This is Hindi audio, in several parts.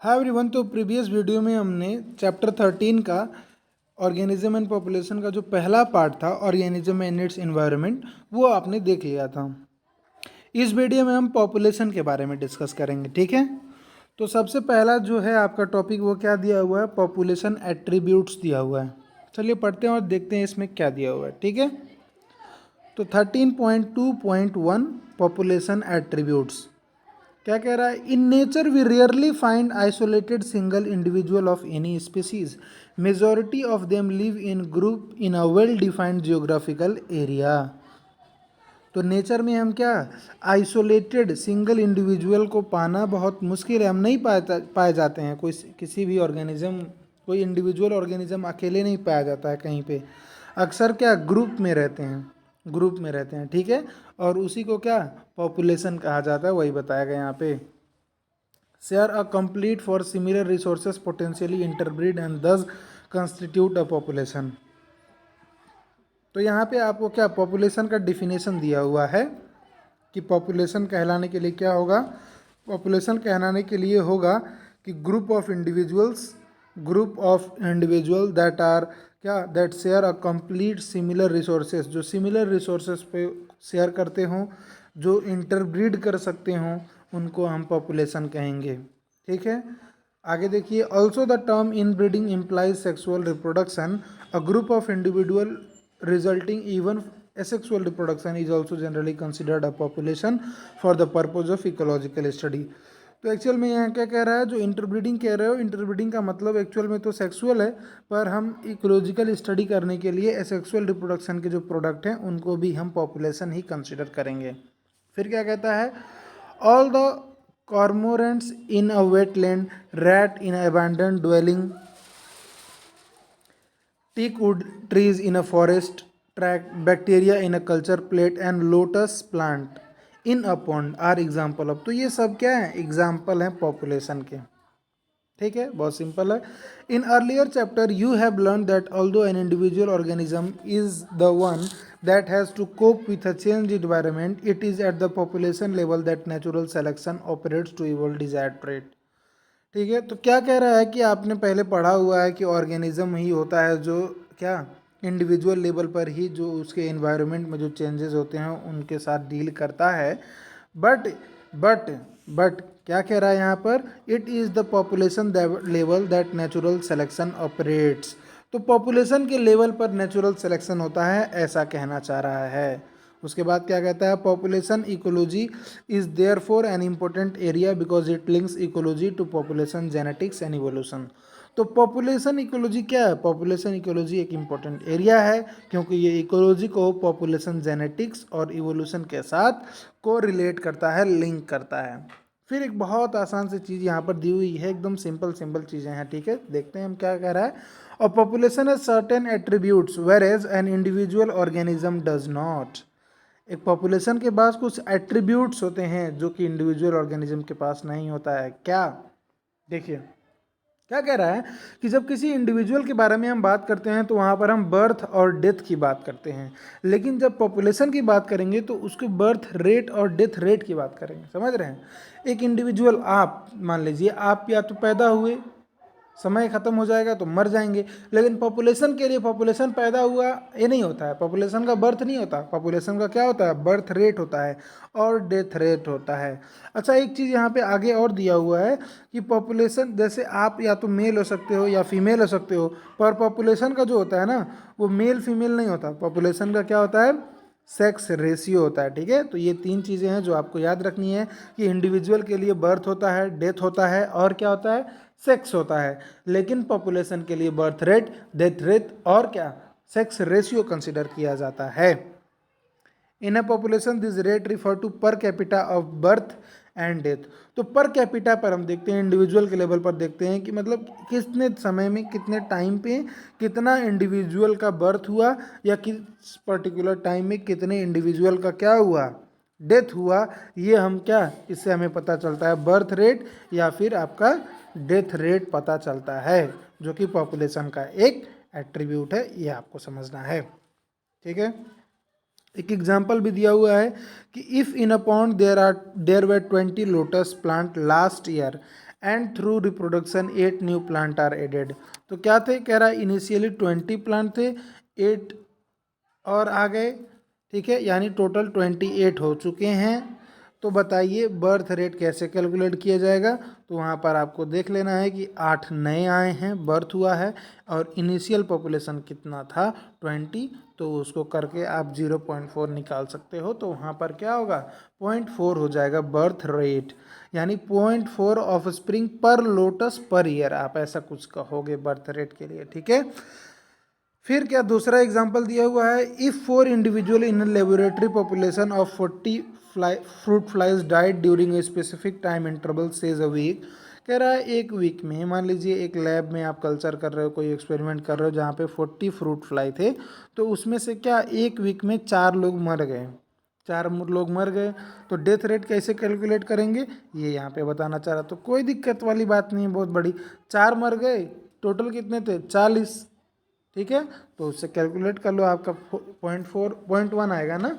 Hi everyone. तो प्रीवियस वीडियो में हमने चैप्टर 13 का ऑर्गेनिज्म एंड पॉपुलेशन का जो पहला पार्ट था ऑर्गेनिज्म एंड इट्स एनवायरनमेंट वो आपने देख लिया था। इस वीडियो में हम पॉपुलेशन के बारे में डिस्कस करेंगे, ठीक है। तो सबसे पहला जो है आपका टॉपिक वो क्या दिया हुआ है, पॉपुलेशन एट्रीब्यूट्स दिया हुआ है। चलिए पढ़ते हैं और देखते हैं इसमें क्या दिया हुआ है, ठीक है। तो 13.2.1 पॉपुलेशन एट्रीब्यूट्स क्या कह रहा है, in nature we rarely find isolated single individual of any species, majority of them live in group in a well defined geographical area. तो नेचर में हम क्या, आइसोलेटेड सिंगल इंडिविजुअल को पाना बहुत मुश्किल है, हम नहीं पाए जाते हैं। कोई किसी भी ऑर्गेनिज्म, कोई इंडिविजुअल ऑर्गेनिज्म अकेले नहीं पाया जाता है कहीं पे। अक्सर क्या, ग्रुप में रहते हैं, ग्रुप में रहते हैं, ठीक है। और उसी को क्या पॉपुलेशन कहा जाता है, वही बताया गया यहाँ पे। Share a complete for similar resources potentially interbreed and दस कंस्टिट्यूट अ पॉपुलेशन। तो यहाँ पे आपको क्या पॉपुलेशन का डिफिनेशन दिया हुआ है कि पॉपुलेशन कहलाने के लिए क्या होगा। पॉपुलेशन कहलाने के लिए होगा कि group of individual that are क्या, that share a complete similar resources, जो सिमिलर रिसोर्सेज पे शेयर करते हों, जो इंटरब्रीड कर सकते हों, उनको हम पॉपुलेशन कहेंगे, ठीक है। आगे देखिए, also the term in breeding implies sexual reproduction, a group of individual resulting even asexual reproduction is also generally considered a population for the purpose of ecological study। तो एक्चुअल में यहाँ क्या कह रहा है, जो इंटरब्रीडिंग कह रहे हो, इंटरब्रीडिंग का मतलब एक्चुअल में तो सेक्सुअल है, पर हम इकोलॉजिकल स्टडी करने के लिए एसेक्सुअल रिप्रोडक्शन के जो प्रोडक्ट हैं उनको भी हम पॉपुलेशन ही कंसिडर करेंगे। फिर क्या कहता है, all the cormorants in a wetland, rat in abandoned dwelling, teak wood trees in a forest track, bacteria in a culture plate and lotus plant in a pond are example of। तो ये सब क्या है, एग्जाम्पल हैं पॉपुलेशन के, ठीक है, बहुत सिंपल है। In earlier chapter you have learn that although an individual organism is the one that has to cope with a change environment, it is at the population level that natural selection operates to evolve desired trait. ठीक है, तो क्या कह रहा है कि आपने पहले पढ़ा हुआ है कि ऑर्गेनिज्म ही होता है जो क्या, इंडिविजुअल लेवल पर ही जो उसके एनवायरनमेंट में जो चेंजेस होते हैं उनके साथ डील करता है। बट बट बट क्या कह रहा है यहाँ पर, it is the population level that natural selection operates. तो पॉपुलेशन के लेवल पर नेचुरल सिलेक्शन होता है, ऐसा कहना चाह रहा है। उसके बाद क्या कहता है, population ecology is there for an important area because it links ecology to population genetics and evolution. तो पॉपुलेशन इकोलॉजी क्या है, पॉपुलेशन इकोलॉजी एक इम्पोर्टेंट एरिया है क्योंकि ये इकोलॉजी को पॉपुलेशन जेनेटिक्स और इवोल्यूशन के साथ को रिलेट करता है, लिंक करता है। फिर एक बहुत आसान सी चीज़ यहाँ पर दी हुई है, एकदम सिंपल सिंपल चीज़ें हैं, ठीक है। देखते हैं हम क्या कह रहा है। और population has certain attributes whereas an individual organism does not. एक पॉपुलेशन के पास कुछ एट्रीब्यूट्स होते हैं जो कि इंडिविजुअल ऑर्गेनिज्म के पास नहीं होता है। क्या, देखिए क्या कह रहा है कि जब किसी इंडिविजुअल के बारे में हम बात करते हैं तो वहाँ पर हम बर्थ और डेथ की बात करते हैं, लेकिन जब पॉपुलेशन की बात करेंगे तो उसके बर्थ रेट और डेथ रेट की बात करेंगे, समझ रहे हैं। एक इंडिविजुअल, आप मान लीजिए आप या तो पैदा हुए, समय खत्म हो जाएगा तो मर जाएंगे, लेकिन पॉपुलेशन के लिए पॉपुलेशन पैदा हुआ ये नहीं होता है, पॉपुलेशन का बर्थ नहीं होता, पॉपुलेशन का क्या होता है, बर्थ रेट होता है और डेथ रेट होता है। अच्छा, एक चीज़ यहाँ पे आगे और दिया हुआ है कि पॉपुलेशन, जैसे आप या तो मेल हो सकते हो या फीमेल हो सकते हो, पर पॉपुलेशन का जो होता है ना वो मेल फीमेल नहीं होता, पॉपुलेशन का क्या होता है, सेक्स रेशियो होता है, ठीक है। तो ये तीन चीज़ें हैं जो आपको याद रखनी है कि इंडिविजुअल के लिए बर्थ होता है, डेथ होता है और क्या होता है, सेक्स होता है। लेकिन पॉपुलेशन के लिए बर्थ रेट, डेथ रेट और क्या, सेक्स रेशियो कंसिडर किया जाता है। In a population this rate refer to per capita of birth and death. तो पर कैपिटा पर हम देखते हैं, इंडिविजुअल के लेवल पर देखते हैं कि मतलब कितने समय में, कितने टाइम पे कितना इंडिविजुअल का बर्थ हुआ या किस पर्टिकुलर टाइम में कितने इंडिविजुअल का क्या हुआ, डेथ हुआ। ये हम क्या, इससे हमें पता चलता है बर्थ रेट या फिर आपका डेथ रेट पता चलता है, जो कि पॉपुलेशन का एक एट्रीब्यूट है, ये आपको समझना है, ठीक है। एक एग्जाम्पल भी दिया हुआ है कि if in a pond there were 20 lotus plant last year and through reproduction 8 new plant are added. तो क्या थे, कह रहा है इनिशियली 20 प्लांट थे, 8 और आ गए, ठीक है, यानी टोटल 28 हो चुके हैं। तो बताइए बर्थ रेट कैसे कैलकुलेट किया जाएगा। तो वहाँ पर आपको देख लेना है कि 8 नए आए हैं, बर्थ हुआ है, और इनिशियल पॉपुलेशन कितना था 20, तो उसको करके आप 0.4 निकाल सकते हो। तो वहाँ पर क्या होगा, 0.4 हो जाएगा बर्थ रेट, यानी 0.4 ऑफ स्प्रिंग पर लोटस पर ईयर, आप ऐसा कुछ कहोगे बर्थ रेट के लिए, ठीक है। फिर क्या दूसरा एग्जांपल दिया हुआ है, if 4 individual in laboratory population of 40 fruit flies died during a specific time interval says a week. कह रहा है एक वीक में, मान लीजिए एक लैब में आप कल्चर कर रहे हो, कोई एक्सपेरिमेंट कर रहे हो जहाँ पे 40 फ्रूट फ्लाई थे, तो उसमें से क्या एक वीक में 4 लोग मर गए, 4 लोग मर गए, तो डेथ रेट कैसे कैलकुलेट करेंगे ये यहाँ पे बताना चाह रहा। तो कोई दिक्कत वाली बात नहीं है बहुत बड़ी, 4 मर गए, टोटल कितने थे 40, ठीक है, तो उससे कैलकुलेट कर लो, आपका 0.1 आएगा ना।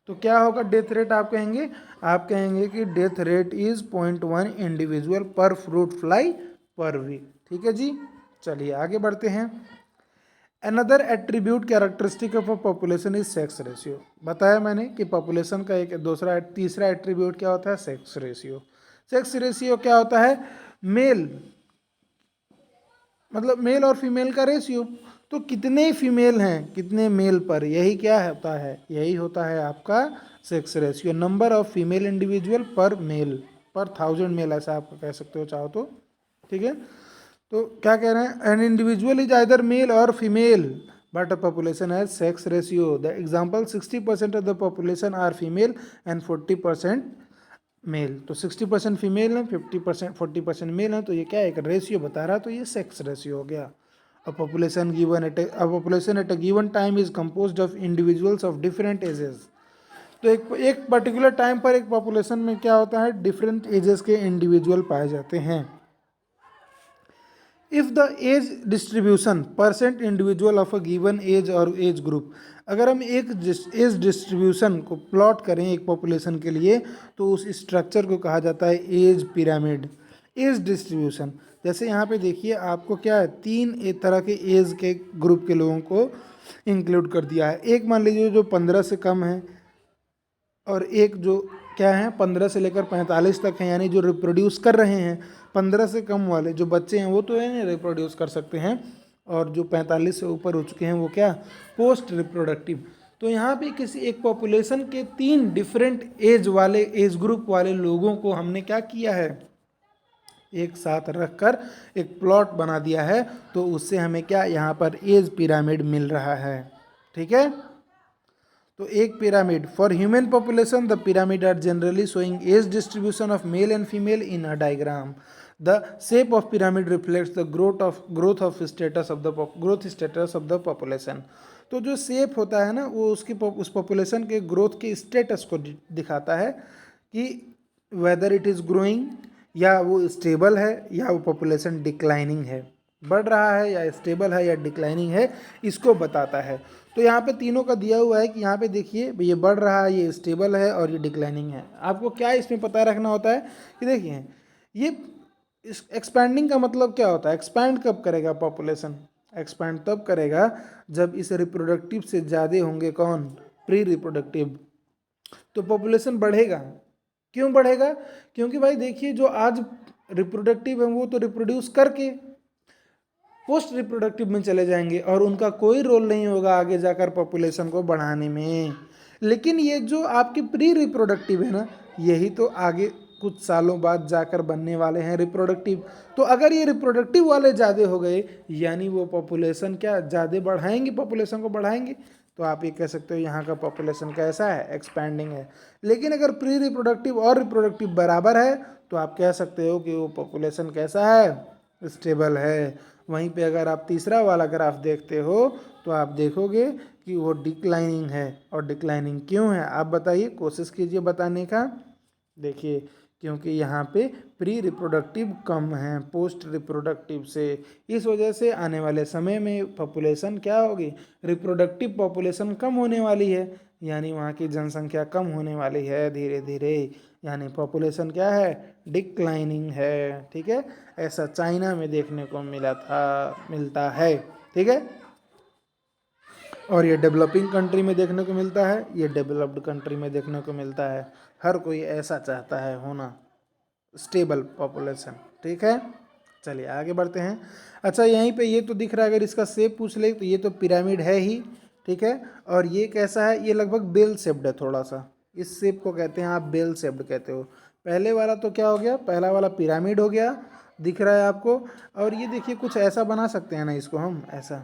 तो क्या होगा डेथ रेट, आप कहेंगे कि डेथ रेट इज 0.1 इंडिविजुअल पर फ्रूट फ्लाई पर वीक, ठीक है जी। चलिए आगे बढ़ते हैं। Another attribute characteristic of a population is sex ratio. बताया मैंने कि पॉपुलेशन का एक दूसरा तीसरा एट्रीब्यूट क्या होता है, सेक्स रेशियो। सेक्स रेशियो क्या होता है, मेल, मतलब मेल और फीमेल का रेशियो। तो कितने फीमेल हैं कितने मेल पर, यही क्या होता है, यही होता है आपका sex ratio, number of female individual पर मेल पर 1000 मेल, ऐसा आप कह सकते हो चाहो तो, ठीक है। तो क्या कह रहे हैं, an individual is either male or female but a population has sex ratio. The example 60% of the population are female and 40% male. तो 60% फीमेल है, 50% 40% मेल है, तो ये क्या है, एक रेशियो बता रहा है, तो ये सेक्स रेशियो हो गया। A population at a given time is composed of individuals of different ages। तो एक पर्टिकुलर टाइम पर एक पॉपुलेशन में क्या होता है, डिफरेंट एजेस के इंडिविजुअल पाए जाते हैं। If the age distribution percent individual of a given age और एज ग्रुप, अगर हम एक एज डिस्ट्रीब्यूशन को प्लॉट करें एक पॉपुलेशन के लिए, तो उस स्ट्रक्चर को कहा जाता है एज पिरामिड। एज डिस्ट्रीब्यूशन, जैसे यहाँ पे देखिए आपको क्या है, 3 एक तरह के एज के ग्रुप के लोगों को इंक्लूड कर दिया है। एक मान लीजिए जो 15 से कम है, और एक जो क्या है 15 से लेकर 45 तक हैं, यानी जो रिप्रोड्यूस कर रहे हैं। 15 से कम वाले जो बच्चे हैं वो तो है नहीं रिप्रोड्यूस कर सकते हैं, और जो 45 से ऊपर हो चुके हैं वो क्या, पोस्ट रिप्रोडक्टिव। तो यहाँ पे किसी एक पॉपुलेशन के 3 डिफरेंट एज वाले एज ग्रुप वाले लोगों को हमने क्या किया है, एक साथ रखकर एक प्लॉट बना दिया है। तो उससे हमें क्या यहाँ पर एज पिरामिड मिल रहा है, ठीक है। तो एक pyramid for human population, the pyramid are generally showing age distribution of male and female in a diagram. The shape of pyramid reflects the growth status of the population. तो जो शेप होता है ना, वो उस पॉपुलेशन के ग्रोथ के स्टेटस को दिखाता है कि वेदर इट इज़ ग्रोइंग, या वो स्टेबल है, या वो पॉपुलेशन डिक्लाइनिंग है, बढ़ रहा है या स्टेबल है या डिक्लाइनिंग है, इसको बताता है। तो यहाँ पे तीनों का दिया हुआ है कि यहाँ पे देखिए ये बढ़ रहा है, ये स्टेबल है, और ये डिक्लाइनिंग है। आपको क्या इसमें पता रखना होता है कि देखिए ये एक्सपैंडिंग का मतलब क्या होता है, एक्सपैंड कब करेगा पॉपुलेशन, एक्सपैंड तब करेगा जब इस रिप्रोडक्टिव से ज़्यादा होंगे कौन, प्री रिप्रोडक्टिव, तो पॉपुलेशन बढ़ेगा। क्यों बढ़ेगा, क्योंकि भाई देखिए जो आज रिप्रोडक्टिव है वो तो रिप्रोड्यूस करके पोस्ट रिप्रोडक्टिव में चले जाएंगे, और उनका कोई रोल नहीं होगा आगे जाकर पॉपुलेशन को बढ़ाने में। लेकिन ये जो आपकी प्री रिप्रोडक्टिव है ना, यही तो आगे कुछ सालों बाद जाकर बनने वाले हैं रिप्रोडक्टिव। तो अगर ये रिप्रोडक्टिव वाले ज़्यादा हो गए, यानी वो पॉपुलेशन क्या ज़्यादा बढ़ाएंगे, पॉपुलेशन को बढ़ाएंगे। तो आप ये कह सकते हो यहाँ का पॉपुलेशन कैसा है, एक्सपैंडिंग है। लेकिन अगर प्री रिप्रोडक्टिव और रिप्रोडक्टिव बराबर है, तो आप कह सकते हो कि वो पॉपुलेशन कैसा है, स्टेबल है। वहीं पे अगर आप तीसरा वाला ग्राफ देखते हो, तो आप देखोगे कि वो डिक्लाइनिंग है। और डिक्लाइनिंग क्यों है आप बताइए, कोशिश कीजिए बताने का। देखिए क्योंकि यहाँ पे प्री रिप्रोडक्टिव कम है पोस्ट रिप्रोडक्टिव से, इस वजह से आने वाले समय में पॉपुलेशन क्या होगी, रिप्रोडक्टिव पॉपुलेशन कम होने वाली है, यानी वहाँ की जनसंख्या कम होने वाली है धीरे धीरे। यानी पॉपुलेशन क्या है, डिक्लाइनिंग है। ठीक है, ऐसा चाइना में देखने को मिलता है। ठीक है, और ये डेवलपिंग कंट्री में देखने को मिलता है, ये डेवलप्ड कंट्री में देखने को मिलता है। हर कोई ऐसा चाहता है होना, स्टेबल पॉपुलेशन। ठीक है, चलिए आगे बढ़ते हैं। अच्छा, यहीं पे ये तो दिख रहा है, अगर इसका शेप पूछ ले तो ये तो पिरामिड है ही। ठीक है, और ये कैसा है, ये लगभग बेल शेप्ड है थोड़ा सा। इस शेप को कहते हैं आप बेल शेप्ड कहते हो। पहले वाला तो क्या हो गया, पहला वाला पिरामिड हो गया, दिख रहा है आपको। और ये देखिए कुछ ऐसा बना सकते हैं ना इसको हम, ऐसा,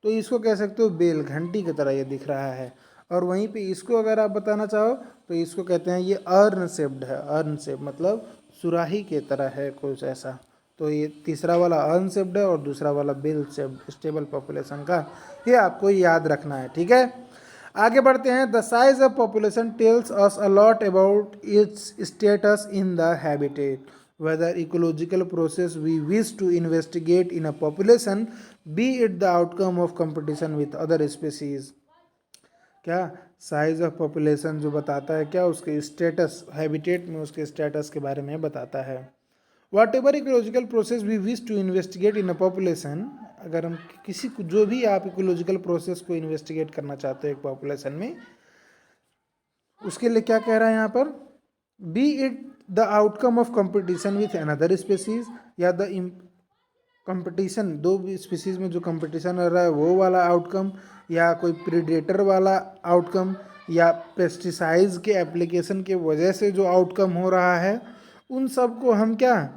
तो इसको कह सकते हो बेल, घंटी की तरह ये दिख रहा है। और वहीं पे इसको अगर आप बताना चाहो तो इसको कहते हैं ये अर्न शेप्ड है। अर्न शेप मतलब सुराही के तरह है कुछ ऐसा। तो ये तीसरा वाला अर्न शेप्ड है और दूसरा वाला बेल शेप्ड, स्टेबल पॉपुलेशन का, ये आपको याद रखना है। ठीक है, आगे बढ़ते हैं। The size of population tells us a lot about it's status in the habitat, whether ecological process we wish to investigate in a population, be it the outcome of competition with other species। क्या साइज ऑफ पॉपुलेशन जो बताता है, क्या उसके स्टेटस, हैबिटेट में उसके स्टेटस के बारे में बताता है। Whatever ecological process we wish to investigate in a population, अगर हम किसी को, जो भी आप इकोलॉजिकल प्रोसेस को इन्वेस्टिगेट करना चाहते हो एक पॉपुलेशन में, उसके लिए क्या कह रहा है यहाँ पर, B it the outcome of competition with another species, या द कंपटीशन, दो स्पीसीज में जो कंपटीशन हो रहा है वो वाला आउटकम, या कोई प्रीडेटर वाला आउटकम, या पेस्टिसाइड्स के एप्लीकेशन के वजह से जो आउटकम हो रहा है, उन सब को हम क्या,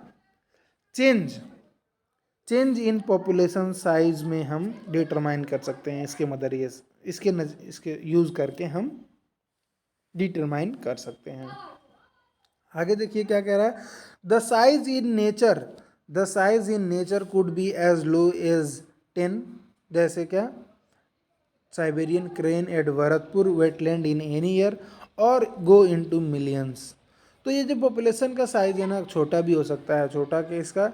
चेंज इन पॉपुलेशन साइज में हम डिटरमाइन कर सकते हैं। इसके मदरिए इसके यूज़ करके हम डिटरमाइन कर सकते हैं। आगे देखिए क्या कह रहा है, the size in nature could be as low as 10, जैसे क्या, Siberian crane at Bharatpur wetland in any year, और गो इनटू मिलियंस। तो ये जो पॉपुलेशन का साइज है ना, छोटा भी हो सकता है, छोटा के इसका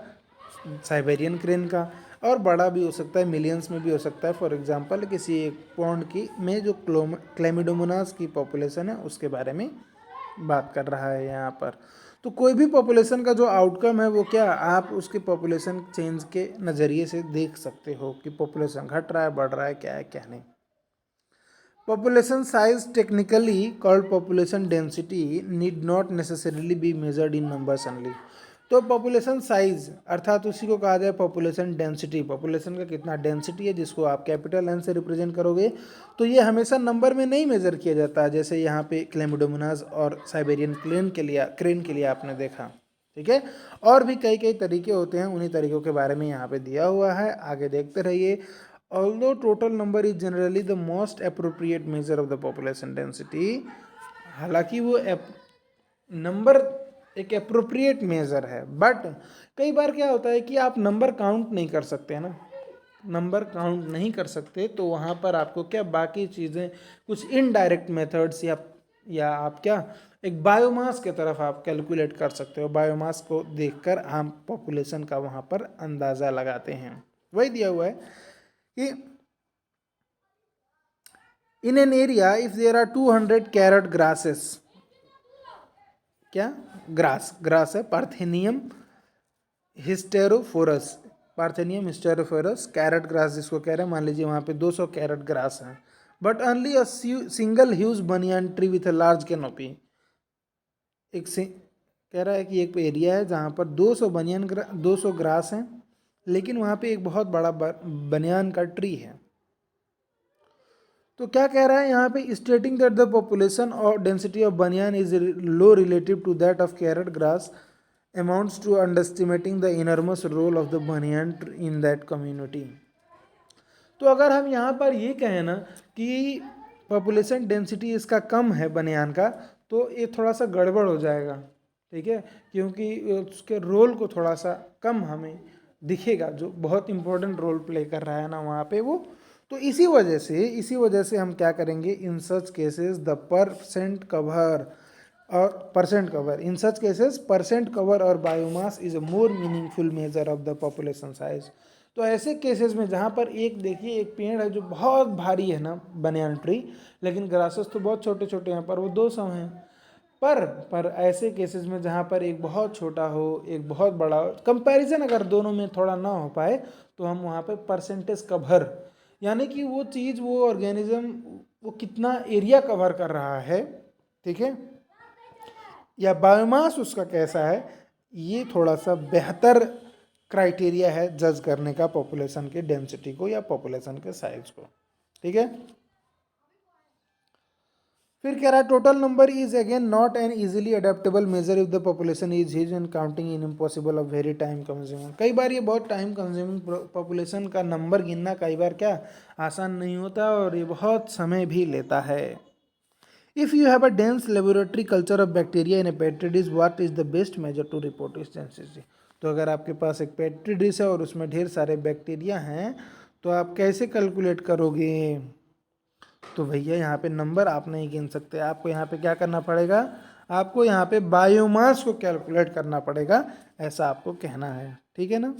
साइबेरियन क्रेन का, और बड़ा भी हो सकता है, मिलियंस में भी हो सकता है। फॉर एग्जांपल किसी एक पौंड की में जो क्लेमिडोमोनास की पॉपुलेशन है उसके बारे में बात कर रहा है यहाँ पर। तो कोई भी पॉपुलेशन का जो आउटकम है वो क्या, आप उसके पॉपुलेशन चेंज के नज़रिए से देख सकते हो कि पॉपुलेशन घट रहा है, बढ़ रहा है, क्या है क्या नहीं। Population size, technically called population density, need not necessarily be measured in numbers only। तो पॉपुलेशन साइज अर्थात उसी को कहा जाए पॉपुलेशन डेंसिटी, पॉपुलेशन का कितना डेंसिटी है जिसको आप कैपिटल एन से रिप्रेजेंट करोगे, तो ये हमेशा नंबर में नहीं मेजर किया जाता है, जैसे यहाँ पे क्लेमिडोमोनास और साइबेरियन क्रेन के लिए आपने देखा। ठीक है, और भी कई कई तरीके होते हैं, उन्हीं तरीकों के बारे में यहाँ पे दिया हुआ है, आगे देखते रहिए। Although total number is generally the most appropriate measure of the population density, हालांकि वो नंबर एक अप्रोप्रिएट मेजर है, बट कई बार क्या होता है कि आप नंबर काउंट नहीं कर सकते हैं ना, नंबर काउंट नहीं कर सकते, तो वहाँ पर आपको क्या बाकी चीज़ें, कुछ इनडायरेक्ट मेथड्स या आप क्या एक बायोमास के तरफ आप कैलकुलेट कर सकते हो। बायोमास को देखकर हम पॉपुलेशन का वहाँ पर अंदाज़ा लगाते हैं। वही दिया हुआ है कि in an area if there are 200 carrot grasses, क्या ग्रास है, पार्थेनियम हिस्टेरोफोरस, कैरेट ग्रास जिसको कह रहे हैं, मान लीजिए वहाँ पे 200 कैरेट ग्रास है, but only a single huge banyan tree with a large canopy. कह रहा है कि एक एरिया है जहाँ पर 200 ग्रास हैं, लेकिन वहाँ पे एक बहुत बड़ा बनियान का ट्री है। तो क्या कह रहा है यहाँ पे, stating that the population or density of banyan is low relative to that of carrot grass amounts to underestimating the enormous role of the banyan in that community. तो अगर हम यहाँ पर ये कहें ना कि पॉपुलेशन डेंसिटी इसका कम है बनियान का, तो ये थोड़ा सा गड़बड़ हो जाएगा। ठीक है, क्योंकि उसके रोल को थोड़ा सा कम हमें दिखेगा, जो बहुत इंपॉर्टेंट रोल प्ले कर रहा है ना वहाँ पे वो। तो इसी वजह से हम क्या करेंगे, in such cases the percent cover in such cases percent cover or biomass is a more meaningful measure of the population size. तो ऐसे केसेस में जहाँ पर देखिए एक पेड़ है जो बहुत भारी है ना, बनियान ट्री, लेकिन ग्रासेस तो बहुत छोटे छोटे हैं, पर वो 200 हैं, पर ऐसे केसेस में जहाँ पर एक बहुत छोटा हो एक बहुत बड़ा हो, कंपैरिजन अगर दोनों में थोड़ा ना हो पाए तो हम वहाँ पे परसेंटेज कवर, यानी कि वो चीज़ वो ऑर्गेनिज्म वो कितना एरिया कवर कर रहा है, ठीक है, या बायोमास उसका कैसा है, ये थोड़ा सा बेहतर क्राइटेरिया है जज करने का पॉपुलेशन के डेंसिटी को या पॉपुलेशन के साइज को, ठीक है। फिर कह रहा है total number is again not an easily adaptable measure if the population is huge and counting in impossible of very time consuming. कई बार ये बहुत टाइम कंज्यूमिंग पॉपुलेशन का नंबर गिनना कई बार क्या आसान नहीं होता और ये बहुत समय भी लेता है। If you have a dense laboratory culture of bacteria in a petri dish what is the best measure to report इस डेंसिटी। तो अगर आपके पास एक पेट्री डिश है और उसमें ढेर सारे बैक्टीरिया हैं तो आप कैसे कैलकुलेट करोगे। तो भैया यहाँ पे नंबर आप नहीं गिन सकते, आपको यहाँ पे क्या करना पड़ेगा, आपको यहाँ पे बायोमास को कैलकुलेट करना पड़ेगा, ऐसा आपको कहना है, ठीक है ना।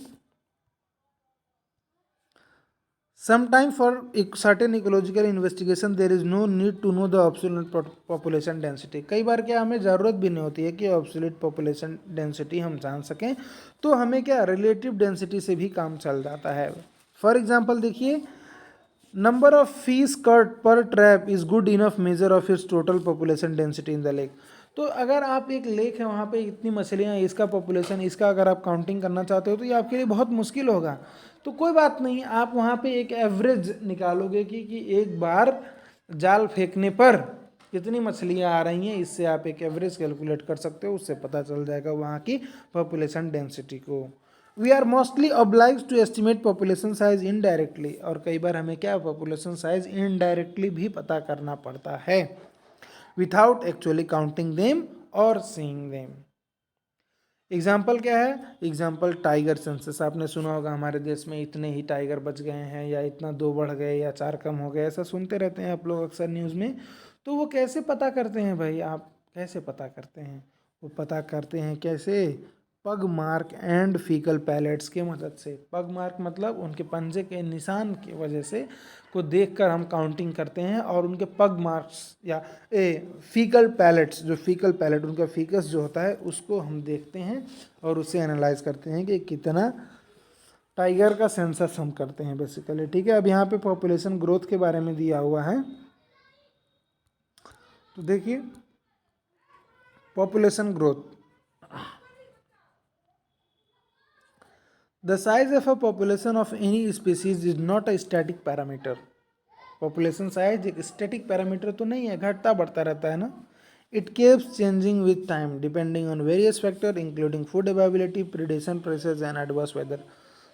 Sometime for certain ecological investigation there is no need to know the absolute population density। कई बार क्या हमें ज़रूरत भी नहीं होती है कि absolute population density हम जान सकें, तो हमें क्या relative density से भी काम चल जाता है। फॉर एग्जाम्पल देखिए नंबर ऑफ फिश कट पर trap is good enough measure of its total population density in the lake. तो अगर आप एक लेक है वहाँ पे इतनी मछलियाँ हैं, इसका पॉपुलेशन इसका अगर आप काउंटिंग करना चाहते हो तो ये आपके लिए बहुत मुश्किल होगा। तो कोई बात नहीं, आप वहाँ पे एक एवरेज निकालोगे कि एक बार जाल फेंकने पर कितनी मछलियाँ आ रही हैं, इससे आप एक एवरेज कैलकुलेट कर सकते हो, उससे पता चल जाएगा वहाँ की पॉपुलेशन डेंसिटी को। We are mostly oblige to estimate population size indirectly, और कई बार हमें क्या पॉपुलेशन साइज इनडायरेक्टली भी पता करना पड़ता है विथआउट एक्चुअली काउंटिंग देम और सीइंग देम। एग्जाम्पल क्या है, एग्जाम्पल टाइगर सेंसस। आपने सुना होगा हमारे देश में इतने ही टाइगर बच गए हैं या इतना 2 बढ़ गए या 4 कम हो गए, ऐसा सुनते रहते हैं आप लोग अक्सर न्यूज़ में। तो वो कैसे पता करते हैं भाई, आप कैसे पता करते हैं, वो पता करते हैं कैसे, पग मार्क एंड फीकल पैलेट्स की मदद से। पग मार्क मतलब उनके पंजे के निशान की वजह से को देखकर हम काउंटिंग करते हैं, और उनके पग मार्क्स या फीकल पैलेट्स, जो फीकल पैलेट उनका फीकस जो होता है उसको हम देखते हैं और उससे एनालाइज करते हैं कि कितना टाइगर का सेंसस हम करते हैं बेसिकली, ठीक है। अब यहाँ पे पॉपुलेशन ग्रोथ के बारे में दिया हुआ है, तो देखिए population growth. The size of a population of any species is not a static parameter। Population size एक स्टैटिक पैरामीटर तो नहीं है, घटता बढ़ता रहता है ना। It keeps changing with time depending on various factor including food availability, predation pressures and adverse weather.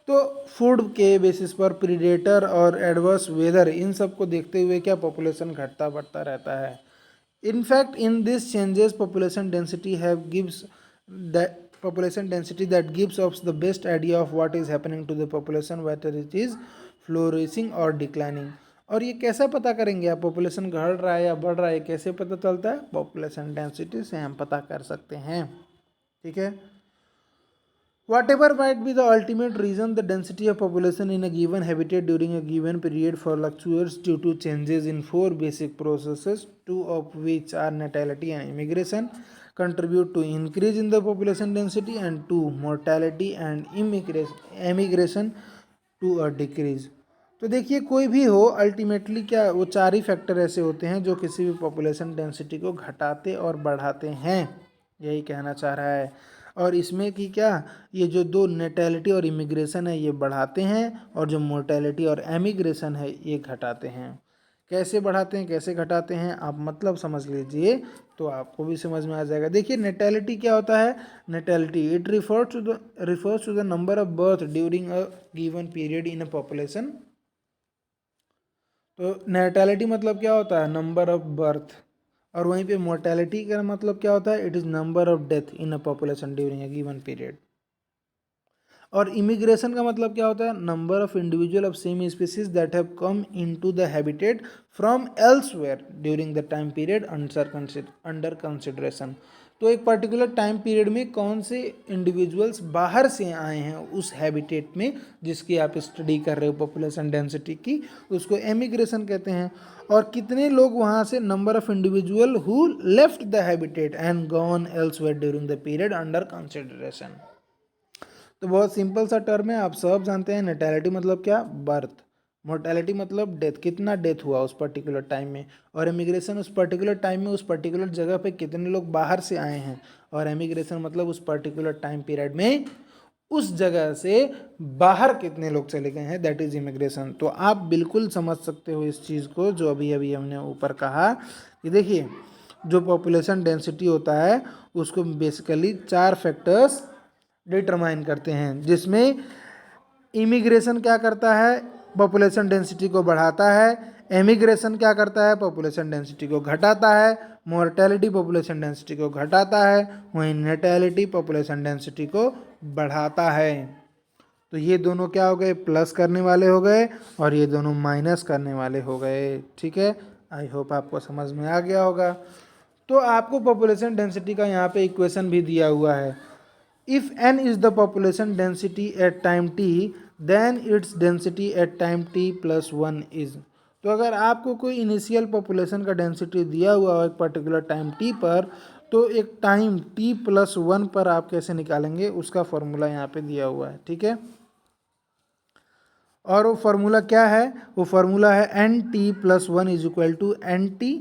तो फूड के बेसिस पर प्रीडेटर और एडवर्स वेदर इन सब को देखते हुए क्या पॉपुलेशन घटता बढ़ता रहता है। In fact, in these changes, population density gives that population density that gives us the best idea of what is happening to the population, whether it is flourishing or declining। और ये कैसे पता करेंगे आप, पॉपुलेशन घट रहा है या बढ़ रहा है, कैसे पता चलता है, पॉपुलेशन डेंसिटी से हम पता कर सकते हैं, ठीक है। Whatever might be the ultimate reason, the density of population in a given habitat during a given period fluctuates due to changes in 4 basic processes, 2 of which are natality and immigration, contribute to increase in the population density, and 2 mortality and immigration to a decrease। तो देखिए कोई भी हो अल्टीमेटली क्या वो 4 ही फैक्टर ऐसे होते हैं जो किसी भी पॉपुलेशन डेंसिटी को घटाते और बढ़ाते हैं, यही कहना चाह रहा है। और इसमें कि क्या ये जो 2 नेटेलिटी और इमिग्रेशन है ये बढ़ाते हैं, और जो मोर्टेलिटी और एमिग्रेशन है ये घटाते हैं। कैसे बढ़ाते हैं कैसे घटाते हैं आप मतलब समझ लीजिए तो आपको भी समझ में आ जाएगा। देखिए नेटेलिटी क्या होता है, natality it refers to the number of birth during a given period in a population. तो नेटेलिटी मतलब क्या होता है, नंबर ऑफ बर्थ, और वहीं पे मोर्टेलिटी का मतलब क्या होता है, it is number of death in a population during a given period. और इमिग्रेशन का मतलब क्या होता है, number of individual of same species that have come into the habitat from elsewhere during the time period under consideration. तो एक पर्टिकुलर टाइम पीरियड में कौन से इंडिविजुअल्स बाहर से आए हैं उस हैबिटेट में जिसकी आप स्टडी कर रहे हो पॉपुलेशन डेंसिटी की, उसको एमिग्रेशन कहते हैं। और कितने लोग वहाँ से, number of individual who left the habitat and gone elsewhere during the period under consideration. तो बहुत सिंपल सा टर्म है, आप सब जानते हैं। नेटैलिटी मतलब क्या, बर्थ। मोर्टेलिटी मतलब डेथ, कितना डेथ हुआ उस पर्टिकुलर टाइम में। और इमिग्रेशन उस पर्टिकुलर टाइम में उस पर्टिकुलर जगह पे कितने लोग बाहर से आए हैं। और इमिग्रेशन मतलब उस पर्टिकुलर टाइम पीरियड में उस जगह से बाहर कितने लोग चले गए हैं, दैट इज इमिग्रेशन। तो आप बिल्कुल समझ सकते हो इस चीज़ को जो अभी अभी हमने ऊपर कहा कि देखिए जो पॉपुलेशन डेंसिटी होता है उसको बेसिकली 4 फैक्टर्स डिटरमाइन करते हैं, जिसमें इमिग्रेशन क्या करता है, पॉपुलेशन डेंसिटी को बढ़ाता है। एमिग्रेशन क्या करता है, पॉपुलेशन डेंसिटी को घटाता है। मोर्टेलिटी पॉपुलेशन डेंसिटी को घटाता है, वहीं नेटैलिटी पॉपुलेशन डेंसिटी को बढ़ाता है। तो ये दोनों क्या हो गए, प्लस करने वाले हो गए और ये दोनों माइनस करने वाले हो गए। ठीक है, आई होप आपको समझ में आ गया होगा। तो आपको पॉपुलेशन डेंसिटी का यहाँ पे इक्वेशन भी दिया हुआ है। If n is the population density at time t, then its density at time t plus 1 is। तो अगर आपको कोई इनिशियल पॉपुलेशन का डेंसिटी दिया हुआ हो एक पर्टिकुलर टाइम t पर, तो एक टाइम t प्लस 1 पर आप कैसे निकालेंगे उसका फॉर्मूला यहाँ पे दिया हुआ है। ठीक है, और वो फार्मूला क्या है, वो फार्मूला है N T plus 1 is equal to N T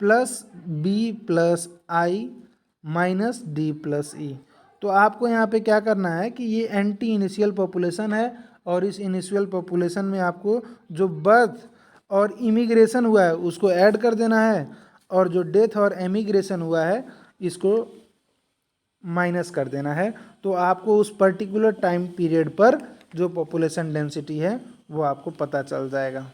plus B plus I minus D plus E. तो आपको यहाँ पे क्या करना है कि ये एन टी इनिशियल पॉपुलेशन है और इस इनिशियल पॉपुलेशन में आपको जो बर्थ और इमिग्रेशन हुआ है उसको ऐड कर देना है, और जो डेथ और एमिग्रेशन हुआ है इसको माइनस कर देना है। तो आपको उस पर्टिकुलर टाइम पीरियड पर जो पॉपुलेशन डेंसिटी है वो आपको पता चल जाएगा।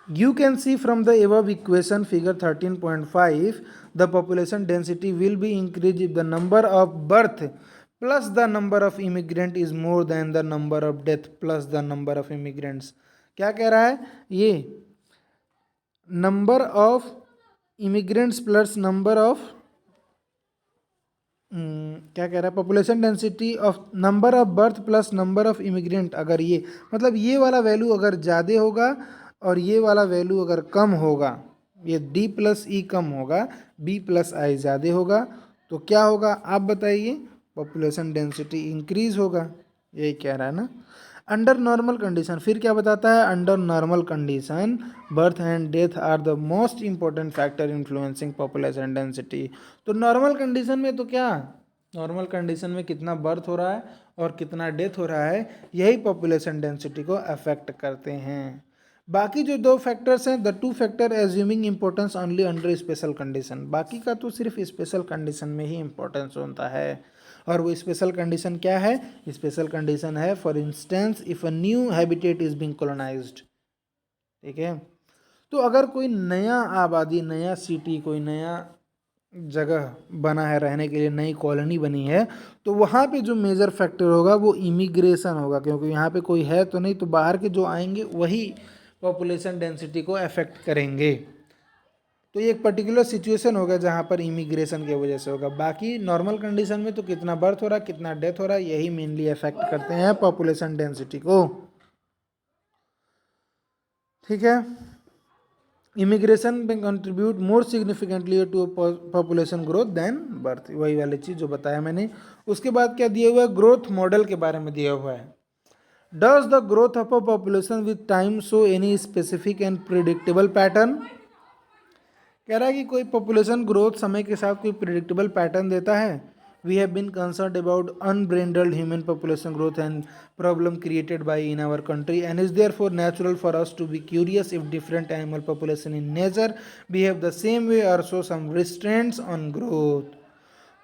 You can see from the above equation figure 13.5 the population density will be increased if the number of birth plus the number of immigrant is more than the number of death plus the number of immigrants। क्या कह रहा है ये, number of immigrants plus number of क्या कह रहा है, population density of number of birth plus number of immigrant, अगर ये मतलब ये वाला वैल्यू अगर ज़्यादा होगा और ये वाला वैल्यू अगर कम होगा, ये डी प्लस ई कम होगा, बी प्लस आई ज़्यादा होगा, तो क्या होगा आप बताइए, पॉपुलेशन डेंसिटी इंक्रीज होगा। यही कह रहा है ना। अंडर नॉर्मल कंडीशन, फिर क्या बताता है, under normal condition birth and death are the most important factor influencing population density. तो नॉर्मल कंडीशन में तो क्या, नॉर्मल कंडीशन में कितना बर्थ हो रहा है और कितना डेथ हो रहा है, यही पॉपुलेशन डेंसिटी को अफेक्ट करते हैं। बाकी जो 2 फैक्टर्स हैं, the 2 factor assuming importance only under special condition, बाकी का तो सिर्फ स्पेशल कंडीशन में ही इंपॉर्टेंस होता है। और वो स्पेशल कंडीशन क्या है, स्पेशल कंडीशन है for instance if a new habitat is being colonised. ठीक है, तो अगर कोई नया आबादी, नया सिटी, कोई नया जगह बना है रहने के लिए, नई कॉलोनी बनी है, तो वहाँ पे जो मेजर फैक्टर होगा वो इमिग्रेशन होगा, क्योंकि यहाँ पे कोई है तो नहीं, तो बाहर के जो आएंगे वही पॉपुलेशन डेंसिटी को अफेक्ट करेंगे। तो ये एक पर्टिकुलर सिचुएशन होगा जहाँ पर इमिग्रेशन की वजह से होगा। बाकी नॉर्मल कंडीशन में तो कितना बर्थ हो रहा है, कितना डेथ हो रहा है, यही मेनली अफेक्ट करते हैं पॉपुलेशन डेंसिटी को। ठीक है, इमिग्रेशन में contribute more significantly to population growth than birth, वही वाली चीज़ जो बताया मैंने। उसके बाद क्या दिया हुआ है, ग्रोथ मॉडल के बारे में दिया हुआ है। Does the growth of a population with time show any specific and predictable pattern. कह रहा है कि कोई पॉपुलेशन ग्रोथ समय के साथ कोई प्रिडिक्टेबल पैटर्न देता है। We have been concerned about unbridled human population growth and problem created by in our country and is there for natural for us to be curious if different animal population in nature behave the same way or show some restraints on growth.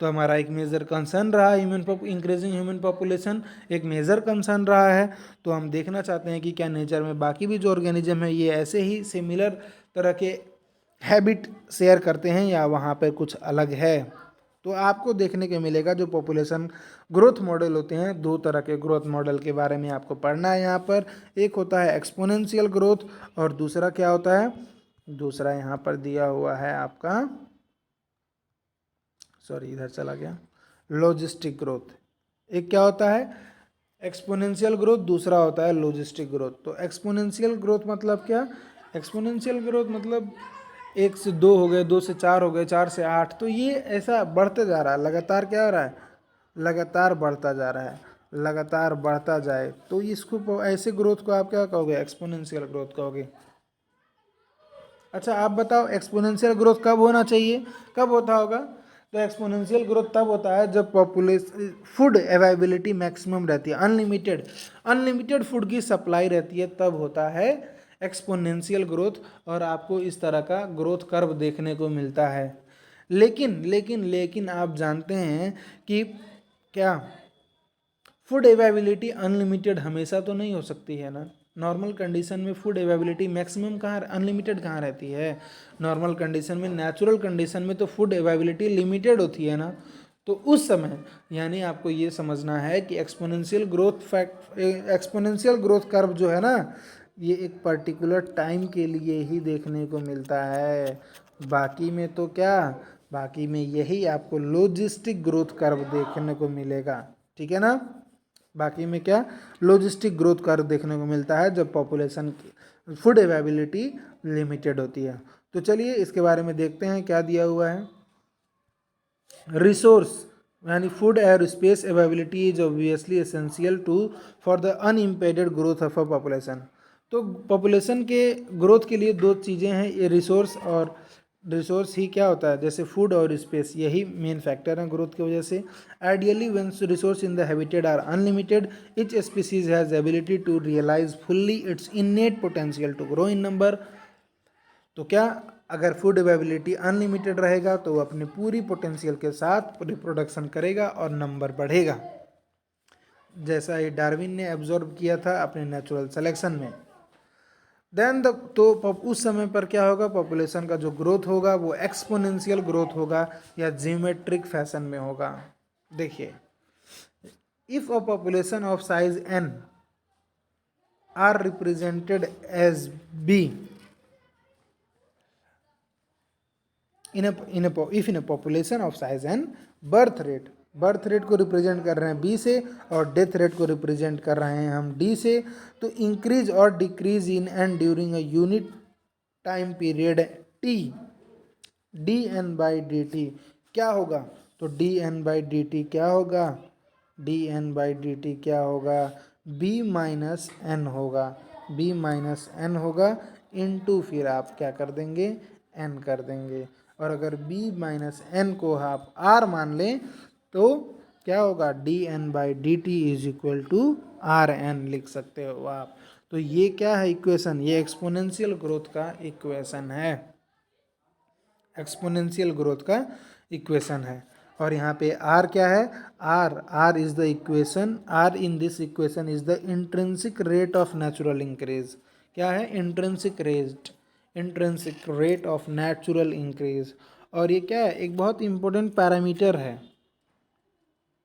तो हमारा एक मेजर कंसर्न रहा इंक्रीजिंग ह्यूमन पॉपुलेशन एक मेजर कंसर्न रहा है। तो हम देखना चाहते हैं कि क्या नेचर में बाकी भी जो ऑर्गेनिज्म है ये ऐसे ही सिमिलर तरह के हैबिट शेयर करते हैं या वहाँ पर कुछ अलग है। तो आपको देखने को मिलेगा जो पॉपुलेशन ग्रोथ मॉडल होते हैं, 2 तरह के ग्रोथ मॉडल के बारे में आपको पढ़ना है यहाँ पर। एक होता है एक्सपोनेंशियल ग्रोथ और दूसरा क्या होता है, दूसरा यहाँ पर दिया हुआ है आपका सॉरी इधर चला गया, लॉजिस्टिक ग्रोथ। एक क्या होता है एक्सपोनेंशियल ग्रोथ, दूसरा होता है लॉजिस्टिक ग्रोथ। तो एक्सपोनेंशियल ग्रोथ मतलब क्या, एक्सपोनेंशियल ग्रोथ मतलब 1 से 2 हो गए, 2 से 4 हो गए, 4 से 8, तो ये ऐसा बढ़ते जा रहा है लगातार। क्या हो रहा है, लगातार बढ़ता जा रहा है, लगातार बढ़ता जाए, तो इसको ऐसे ग्रोथ को आप क्या कहोगे, एक्सपोनेंशियल ग्रोथ कहोगे। अच्छा आप बताओ एक्सपोनेंशियल ग्रोथ कब होना चाहिए, कब होता होगा। तो एक्सपोनेंशियल ग्रोथ तब होता है जब पॉपुलेशन फूड अवेलेबिलिटी मैक्सिमम रहती है, अनलिमिटेड अनलिमिटेड फूड की सप्लाई रहती है, तब होता है एक्सपोनेंशियल ग्रोथ, और आपको इस तरह का ग्रोथ कर्व देखने को मिलता है। लेकिन लेकिन लेकिन आप जानते हैं कि क्या फूड अवेलेबिलिटी अनलिमिटेड हमेशा तो नहीं हो सकती है ना। नॉर्मल कंडीशन में फूड अवेलेबिलिटी मैक्सिमम कहाँ, अनलिमिटेड कहाँ रहती है। नॉर्मल कंडीशन में, नेचुरल कंडीशन में तो फूड अवेलेबिलिटी लिमिटेड होती है ना। तो उस समय यानी आपको ये समझना है कि एक्सपोनेंशियल ग्रोथ कर्व जो है ना, ये एक पर्टिकुलर टाइम के लिए ही देखने को मिलता है। बाकी में तो क्या, बाकी में यही आपको लॉजिस्टिक ग्रोथ कर्व देखने को मिलेगा, ठीक है ना। बाकी में क्या, लॉजिस्टिक ग्रोथ कर्व देखने को मिलता है जब पॉपुलेशन की फूड अवेलेबिलिटी लिमिटेड होती है। तो चलिए इसके बारे में देखते हैं क्या दिया हुआ है। रिसोर्स यानी फूड और space availability is obviously essential to for the unimpeded growth of a population. तो पॉपुलेशन के ग्रोथ के लिए दो चीज़ें हैं, ये रिसोर्स, और रिसोर्स ही क्या होता है, जैसे फूड और स्पेस, यही मेन फैक्टर है ग्रोथ की वजह से। Ideally when resource in the habitat are unlimited, each species has ability to realize fully its innate potential to grow in number. तो क्या, अगर फूड अवेलेबिलिटी अनलिमिटेड रहेगा तो वो अपने पूरी पोटेंशियल के साथ रिप्रोडक्शन करेगा और नंबर बढ़ेगा, जैसा ही डार्विन ने एब्जॉर्ब किया था अपने नेचुरल सिलेक्शन में। देन तो उस समय पर क्या होगा, पॉपुलेशन का जो ग्रोथ होगा वो एक्सपोनेंशियल ग्रोथ होगा या जियोमेट्रिक फैशन में होगा। देखिए, if a population of size n are represented as b if in a population of size n, birth rate को रिप्रेजेंट कर रहे हैं b से और डेथ रेट को रिप्रेजेंट कर रहे हैं हम d से। तो इंक्रीज और decrease in n during a unit time period t, dn/dt क्या होगा, तो dn/dt क्या होगा, dn/dt क्या होगा, b माइनस n होगा, b माइनस n होगा इनटू फिर आप क्या कर देंगे, n कर देंगे। और अगर b माइनस n को आप r मान लें तो क्या होगा, dn/dt is equal to rn लिख सकते हो आप। तो ये क्या है इक्वेशन, ये एक्सपोनेंशियल ग्रोथ का इक्वेशन है, एक्सपोनेंशियल ग्रोथ का इक्वेशन है। और यहाँ पे r क्या है, r is the equation, r in this equation is the intrinsic rate of natural increase. क्या है, intrinsic rate of natural increase. और ये क्या है, एक बहुत इंपॉर्टेंट पैरामीटर है,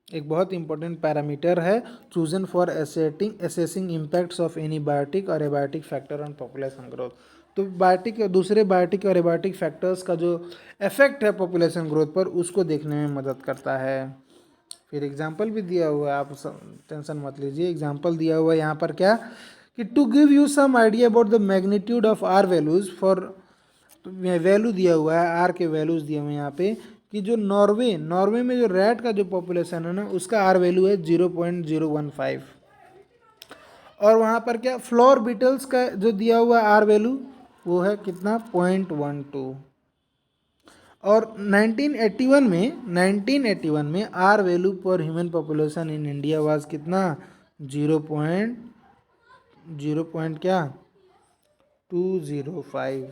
एक बहुत इंपॉर्टेंट पैरामीटर है chosen for assessing impacts of any biotic और abiotic factor on population growth. तो बायोटिक दूसरे बायोटिक और एबायोटिक फैक्टर्स का जो इफेक्ट है पॉपुलेशन ग्रोथ पर, उसको देखने में मदद करता है। फिर एग्जांपल भी दिया हुआ है, आप टेंशन मत लीजिए, एग्जांपल दिया हुआ है यहाँ पर क्या, कि to give you some idea about the magnitude of r values for, value दिया हुआ है, आर के वैल्यूज़ दिए हुए हैं यहाँ पे, कि जो नॉर्वे में जो रैट का जो पॉपुलेशन है ना, उसका आर वैल्यू है 0.015। और वहाँ पर क्या, फ्लोर बीटल्स का जो दिया हुआ आर वैल्यू वो है कितना, 0.12। और 1981 में आर वैल्यू पर human population in India was कितना, 0.0 क्या 205।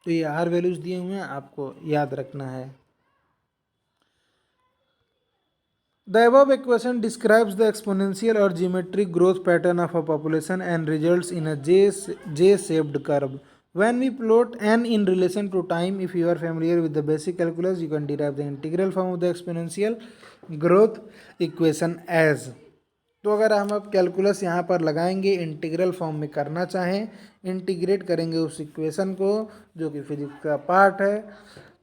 तो ये आर वैल्यूज दिए हुए हैं, आपको याद रखना है। The above equation describes the exponential or geometric growth pattern of a population and results in a J-shaped curve. When we plot n in relation to time, if you are familiar with the basic calculus, you can derive the integral form of the exponential growth equation as। तो अगर हम अब कैलकुलस यहाँ पर लगाएंगे, इंटीग्रल फॉर्म में करना चाहें, इंटीग्रेट करेंगे उस इक्वेशन को जो कि फिजिक्स का पार्ट है,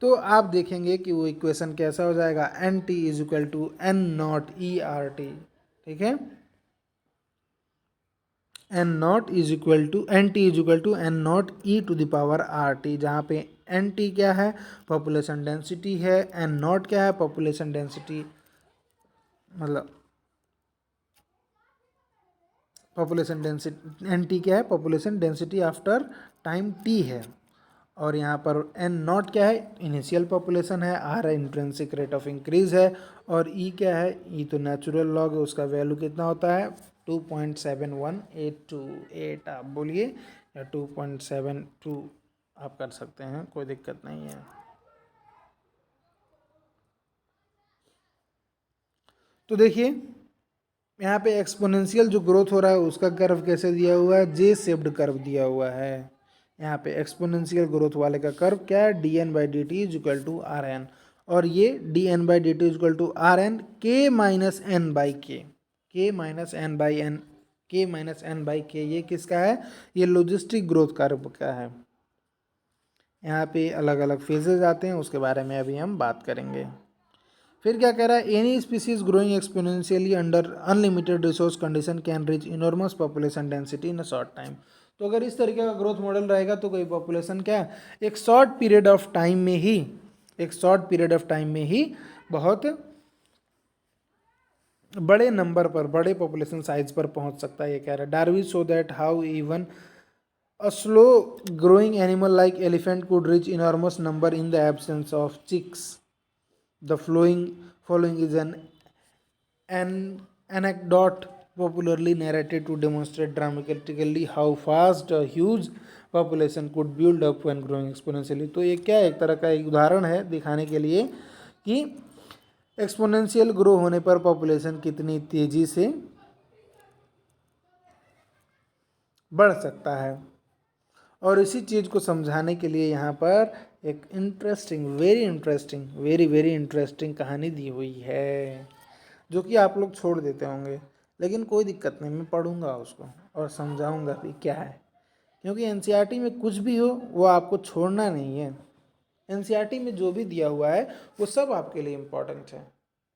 तो आप देखेंगे कि वो इक्वेशन कैसा हो जाएगा, N T is equal to N naught E R T, ठीक है, N naught is equal to N T is equal to N naught E to the power R T, जहाँ पे एन टी क्या है, पॉपुलेशन डेंसिटी है, एन नॉट क्या है, पॉपुलेशन डेंसिटी, मतलब पॉपुलेशन डेंसिटी, एन टी क्या है, population density after time T है, और यहाँ पर एन नॉट क्या है, इनिशियल पॉपुलेशन है, आर है इंट्रिंसिक रेट ऑफ इंक्रीज है, और ई क्या है, ई तो नेचुरल लॉग है, उसका वैल्यू कितना होता है 2.7182, आप बोलिए, या 2.72 आप कर सकते हैं, कोई दिक्कत नहीं है। तो देखिए यहाँ पे एक्सपोनेंशियल जो ग्रोथ हो रहा है उसका कर्व कैसे दिया हुआ है, जे शेप्ड कर्व दिया हुआ है। यहाँ पे एक्सपोनेंशियल ग्रोथ वाले का कर्व क्या है, D N by D T is equal to R N, और ये D N by D T is equal to R N K minus N by K minus N by N, K minus N by K, ये किसका है, ये लॉजिस्टिक ग्रोथ कर्व का है। यहाँ पे अलग अलग फेजेज आते हैं, उसके बारे में अभी हम बात करेंगे। फिर क्या कह रहा है, any species growing exponentially under unlimited resource condition can reach enormous population density in a short time. तो अगर इस तरीके का ग्रोथ मॉडल रहेगा तो कोई पॉपुलेशन क्या है, एक शॉर्ट पीरियड ऑफ टाइम में ही, एक शॉर्ट पीरियड ऑफ टाइम में ही बहुत बड़े नंबर पर, बड़े पॉपुलेशन साइज पर पहुंच सकता है, ये कह रहा है। Darwin show that how even a slow growing animal like elephant could reach enormous number in the absence of chicks. The following is an anecdote popularly narrated to demonstrate dramatically how fast a huge population could build up when growing exponentially. तो ये क्या एक तरह का एक उदाहरण है दिखाने के लिए कि एक्सपोनेंशियल ग्रो होने पर पॉपुलेशन कितनी तेजी से बढ़ सकता है। और इसी चीज़ को समझाने के लिए यहाँ पर एक इंटरेस्टिंग, वेरी वेरी इंटरेस्टिंग कहानी दी हुई है, जो कि आप लोग छोड़ देते होंगे, लेकिन कोई दिक्कत नहीं, मैं पढ़ूंगा उसको और समझाऊंगा भी क्या है, क्योंकि एनसीईआरटी में कुछ भी हो वो आपको छोड़ना नहीं है। एनसीईआरटी में जो भी दिया हुआ है वो सब आपके लिए इम्पोर्टेंट है,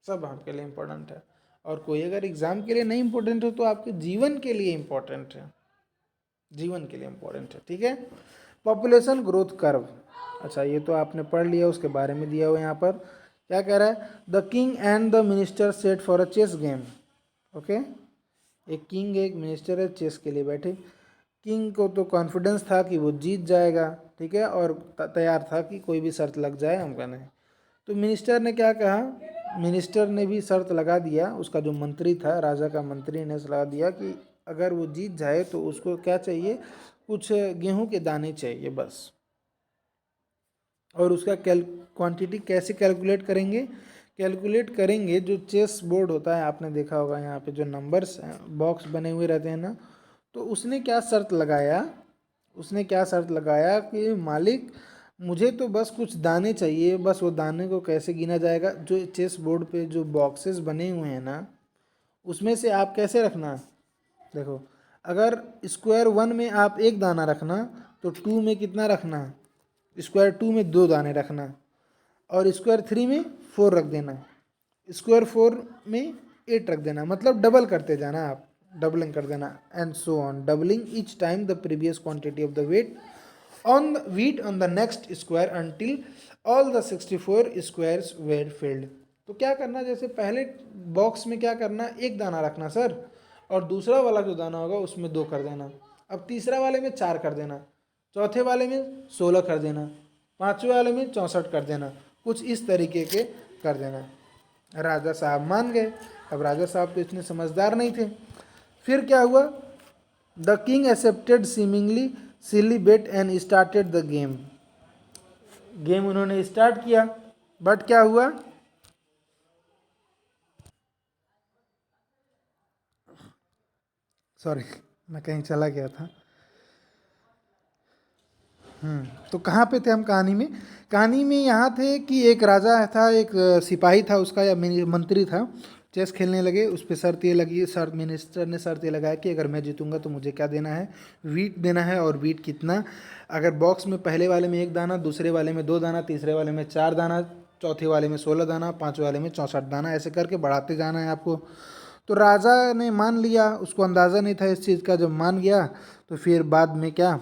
सब आपके लिए इम्पोर्टेंट है, और कोई अगर एग्ज़ाम के लिए नहीं इम्पोर्टेंट हो तो आपके जीवन के लिए इम्पोर्टेंट है, जीवन के लिए इम्पोर्टेंट है, ठीक है। पॉपुलेशन ग्रोथ कर्व, अच्छा ये तो आपने पढ़ लिया, उसके बारे में दिया हुआ यहाँ पर क्या कह रहा है, the king and the minister set for a chess game, okay, एक किंग एक मिनिस्टर है, चेस के लिए बैठे। किंग को तो कॉन्फिडेंस था कि वो जीत जाएगा, ठीक है, और तैयार था कि कोई भी शर्त लग जाए हम कहने। तो मिनिस्टर ने क्या कहा, मिनिस्टर ने भी शर्त लगा दिया, उसका जो मंत्री था, राजा का मंत्री ने लगा दिया कि अगर वो जीत जाए तो उसको क्या चाहिए, कुछ गेहूं के दाने चाहिए बस। और उसका क्वांटिटी कैसे कैलकुलेट करेंगे, कैलकुलेट करेंगे जो चेस बोर्ड होता है, आपने देखा होगा यहाँ पे जो नंबर्स बॉक्स बने हुए रहते हैं ना, तो उसने क्या शर्त लगाया, उसने क्या शर्त लगाया कि मालिक मुझे तो बस कुछ दाने चाहिए, बस वो दाने को कैसे गिना जाएगा, जो चेस बोर्ड पे जो बॉक्सेस बने हुए हैं ना, उसमें से आप कैसे रखना, देखो अगर स्क्वायर वन में आप एक दाना रखना तो टू में कितना रखना, स्क्वायर टू में दो दाने रखना, और स्क्वायर थ्री में फोर रख देना, स्क्वायर फोर में एट रख देना, मतलब डबल करते जाना आप, डबलिंग कर देना, and so on, doubling each time the previous quantity of the wheat on the wheat on the next square until all the 64 squares were filled। तो क्या करना, जैसे पहले बॉक्स में क्या करना, एक दाना रखना सर, और दूसरा वाला जो दाना होगा उसमें दो कर देना, अब तीसरा वाले में चार कर देना, चौथे वाले में 16 कर देना, पांचवें वाले में 64 कर देना, कुछ इस तरीके के कर देना। राजा साहब मान गए। अब राजा साहब तो इतने समझदार नहीं थे। फिर क्या हुआ, the king accepted seemingly silly bet and started the game. Game उन्होंने स्टार्ट किया, बट क्या हुआ, सॉरी मैं कहीं चला गया था। तो कहाँ पे थे हम कहानी में? कहानी में यहाँ थे कि एक राजा था, एक सिपाही था उसका या मंत्री था। चेस खेलने लगे, उस पर शर्त ये लगी, शर्त मिनिस्टर ने शर्त ये लगाया कि अगर मैं जीतूंगा तो मुझे क्या देना है, वीट देना है। और वीट कितना? अगर बॉक्स में पहले वाले में 1 दाना, दूसरे वाले में 2 दाना, तीसरे वाले में 4 दाना, चौथे वाले में 16 दाना, पाँचवें वाले में 64 दाना, ऐसे करके बढ़ाते जाना है आपको। तो राजा ने मान लिया, उसको अंदाज़ा नहीं था इस चीज़ का। जब मान गया तो फिर बाद में क्या,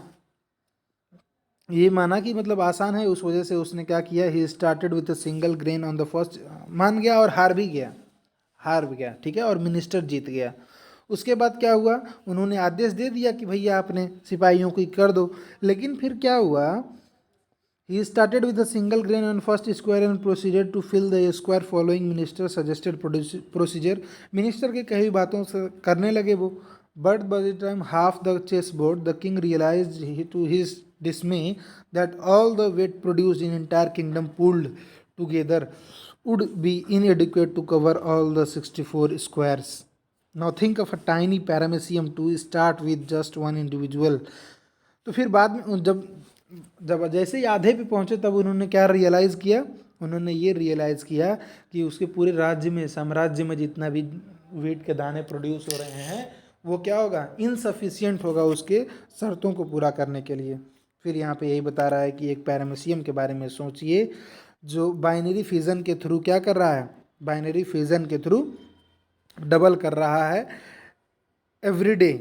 ये माना कि मतलब आसान है, उस वजह से उसने क्या किया, he started with a single grain on the first. मान गया और हार भी गया, हार भी गया, ठीक है, और मिनिस्टर जीत गया। उसके बाद क्या हुआ, उन्होंने आदेश दे दिया कि भैया आपने सिपाहियों को कर दो। लेकिन फिर क्या हुआ, he started with a single grain on first square and procedure to fill the square following minister suggested procedure. Minister के कई बातों से करने लगे वो। But by the time half the chess board the king realised to his dismay that all the weight produced in entire kingdom pulled together would be inadequate to cover all the 64 squares. Now think of a tiny paramecium to start with just one individual. तो फिर बाद में जब जब जैसे ही आधे पे पहुंचे तब उन्होंने क्या रियलाइज़ किया, उन्होंने ये रियलाइज़ किया कि उसके पूरे राज्य में, साम्राज्य में जितना भी वीट के दाने प्रोड्यूस हो रहे हैं वो क्या होगा, इनसफिशियंट होगा उसके शर्तों को पूरा करने के लिए। फिर यहाँ पे यही बता रहा है कि एक पैरामीशियम के बारे में सोचिए जो बाइनरी फिजन के थ्रू क्या कर रहा है, बाइनरी फिजन के थ्रू डबल कर रहा है एवरी डे।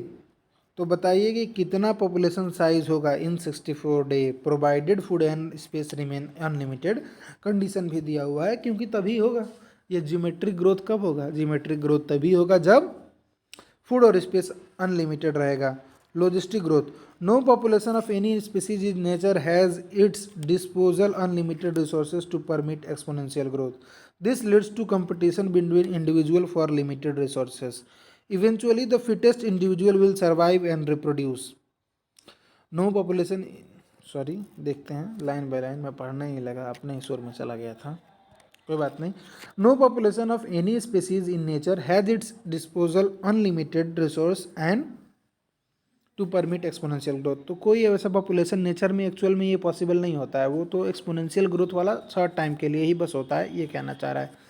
तो बताइए कि कितना पॉपुलेशन साइज होगा इन 64 day, provided food and space remain unlimited. Condition भी दिया हुआ है, क्योंकि तभी होगा ये जियोमेट्रिक ग्रोथ। कब होगा जियोमेट्रिक ग्रोथ? तभी होगा जब फूड और स्पेस अनलिमिटेड रहेगा। Logistic growth, no population of any species in nature has its disposal unlimited resources to permit exponential growth. This leads to competition between individual for limited resources. Eventually the fittest individual will survive and reproduce. No population, sorry देखते हैं लाइन बाय लाइन, मैं पढ़ना ही लगा, अपने ही सुर में चला गया था, कोई बात नहीं। No population of any species in nature has its disposal unlimited resource and to permit exponential growth. तो कोई ऐसा पॉपुलेशन नेचर में एक्चुअल में ये पॉसिबल नहीं होता है, वो तो एक्सपोनेंशियल ग्रोथ वाला शॉर्ट टाइम के लिए ही बस होता है, ये कहना चाह रहा है।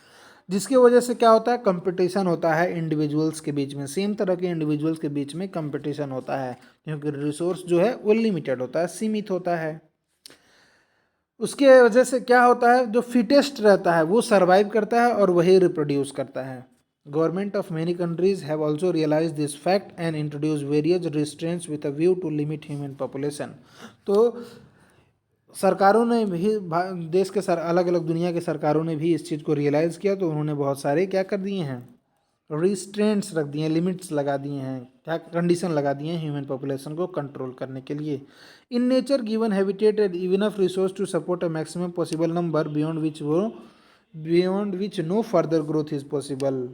जिसकी वजह से क्या होता है, कंपटीशन होता है इंडिविजुअल्स के बीच में, सेम तरह के इंडिविजुअल्स के बीच में कंपटीशन होता है, क्योंकि रिसोर्स जो है वो लिमिटेड होता है, सीमित होता है। उसके वजह से क्या होता है, जो फिटेस्ट रहता है वो सर्वाइव करता है और वही रिप्रोड्यूस करता है। Government of many countries have also realise this fact and introduce various restraints with a view to limit human population. तो सरकारों ने भी, देश के अलग अलग दुनिया के सरकारों ने भी इस चीज़ को रियलाइज़ किया, तो उन्होंने बहुत सारे क्या कर दिए हैं, रिस्ट्रेंट्स रख दिए हैं, लिमिट्स लगा दिए हैं, क्या कंडीशन लगा दिए हैं ह्यूमन पॉपुलेशन को कंट्रोल करने के लिए। In nature given habitat and enough resource to support a maximum possible number beyond which no further growth is possible.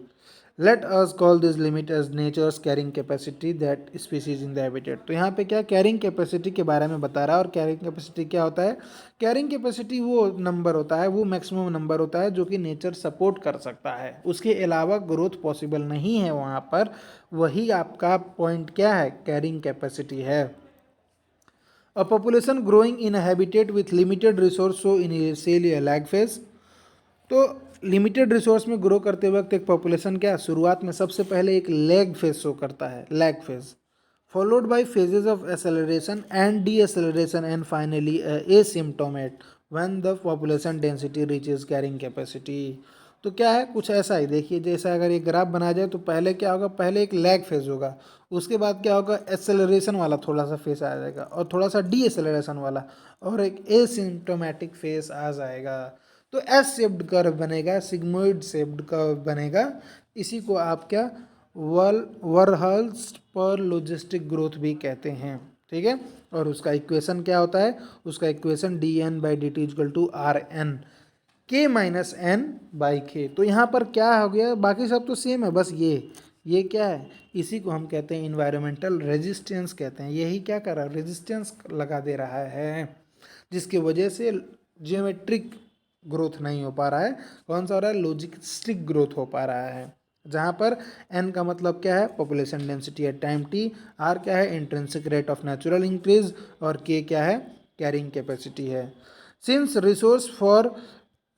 Let us call this limit as nature's carrying capacity that species in the habitat. तो यहाँ पे क्या कैरिंग कैपेसिटी के बारे में बता रहा है, और कैरिंग कैपेसिटी क्या होता है, कैरिंग कैपेसिटी वो नंबर होता है, वो मैक्सिमम नंबर होता है जो कि नेचर सपोर्ट कर सकता है, उसके अलावा ग्रोथ पॉसिबल नहीं है वहाँ पर। वही आपका पॉइंट क्या है, कैरिंग कैपेसिटी है। A population growing in a habitat with limited resource so initially a lag phase. तो लिमिटेड रिसोर्स में ग्रो करते वक्त एक पॉपुलेशन क्या शुरुआत में सबसे पहले एक लैग फेज शो करता है, lag phase, followed by phases of acceleration and deceleration and finally asymptote when the population density reaches carrying capacity. तो क्या है, कुछ ऐसा ही देखिए, जैसा अगर एक ग्राफ बना जाए तो पहले क्या होगा, पहले एक लैग फेज होगा, उसके बाद क्या होगा, एक्सेलरेशन वाला थोड़ा सा फेज आ जाएगा, और थोड़ा सा डी एक्सेलरेशन वाला, और एक एसिम्प्टोमेटिक फेज आ जाएगा। तो एस शेप्ड कर्व बनेगा, सिग्मोइड शेप्ड कर्व बनेगा। इसी को आप क्या वरहल्स पर लॉजिस्टिक ग्रोथ भी कहते हैं, ठीक है। और उसका इक्वेशन क्या होता है, उसका equation D N by D T is equal to R N K minus N by K. तो यहाँ पर क्या हो गया, बाकी सब तो सेम है, बस ये क्या है, इसी को हम कहते हैं इन्वायरमेंटल रेजिस्टेंस कहते हैं। यही क्या कर रहा है, रेजिस्टेंस लगा दे रहा है, जिसकी वजह से जियोमेट्रिक ग्रोथ नहीं हो पा रहा है। कौन सा हो रहा है, लॉजिस्टिक ग्रोथ हो पा रहा है, जहाँ पर एन का मतलब क्या है, population density at time T, R क्या है, intrinsic rate of natural increase, और के क्या है, कैरिंग कैपेसिटी है। Since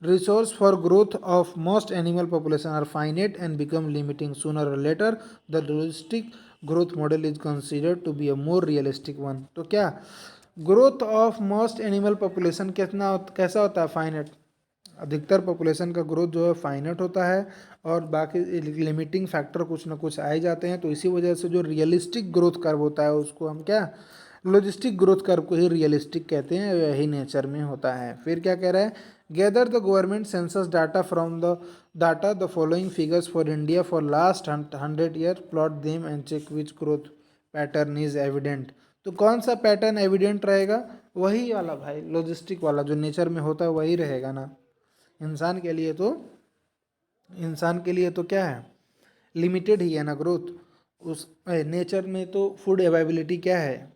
resource for growth of most animal population are finite and become limiting sooner or later, the realistic growth model is considered to be a more realistic one। तो क्या growth of most animal population कैसा होता है? फाइनेट। अधिकतर पॉपुलेशन का ग्रोथ जो है फाइनेट होता है और बाकी लिमिटिंग फैक्टर कुछ ना कुछ आए जाते हैं। तो इसी वजह से जो रियलिस्टिक ग्रोथ कर्व होता है उसको हम क्या, लॉजिस्टिक ग्रोथ कर्व को ही रियलिस्टिक कहते हैं, यही नेचर में होता है। फिर क्या कह रहा है? Gather the government census data from the following figures for India for last 100 year, plot them and check which growth pattern is evident. तो कौन सा पैटर्न एविडेंट रहेगा? वही वाला भाई, लॉजिस्टिक वाला, जो नेचर में होता है वही रहेगा ना। इंसान के लिए तो क्या है, लिमिटेड ही है ना ग्रोथ। उस नेचर में तो फूड अवेलेबिलिटी क्या है,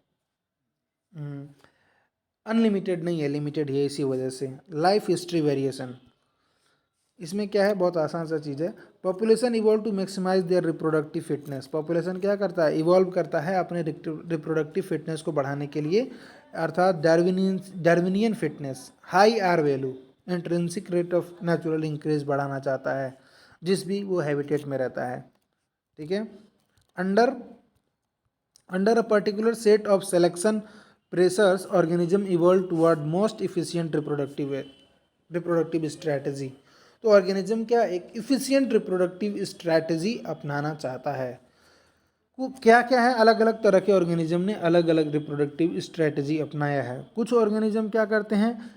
अनलिमिटेड नहीं है, लिमिटेड है। इसी वजह से लाइफ हिस्ट्री वेरिएशन, इसमें क्या है, बहुत आसान सा चीज़ है। Population evolve to maximise their reproductive fitness. Population क्या करता है? इवॉल्व करता है अपने रिप्रोडक्टिव फिटनेस को बढ़ाने के लिए, अर्थात Darwinian fitness, high R value, intrinsic rate of natural increase बढ़ाना चाहता है जिस भी वो हैबिटेट में रहता है। ठीक है। Under a particular set of selection pressures organism evolve toward most efficient reproductive strategy. तो ऑर्गेनिज्म क्या एक इफिशियंट रिप्रोडक्टिव स्ट्रैटेजी अपनाना चाहता है। क्या क्या है? अलग अलग तरह के ऑर्गेनिज्म ने अलग अलग रिप्रोडक्टिव स्ट्रैटेजी अपनाया है। कुछ ऑर्गेनिज्म क्या करते हैं,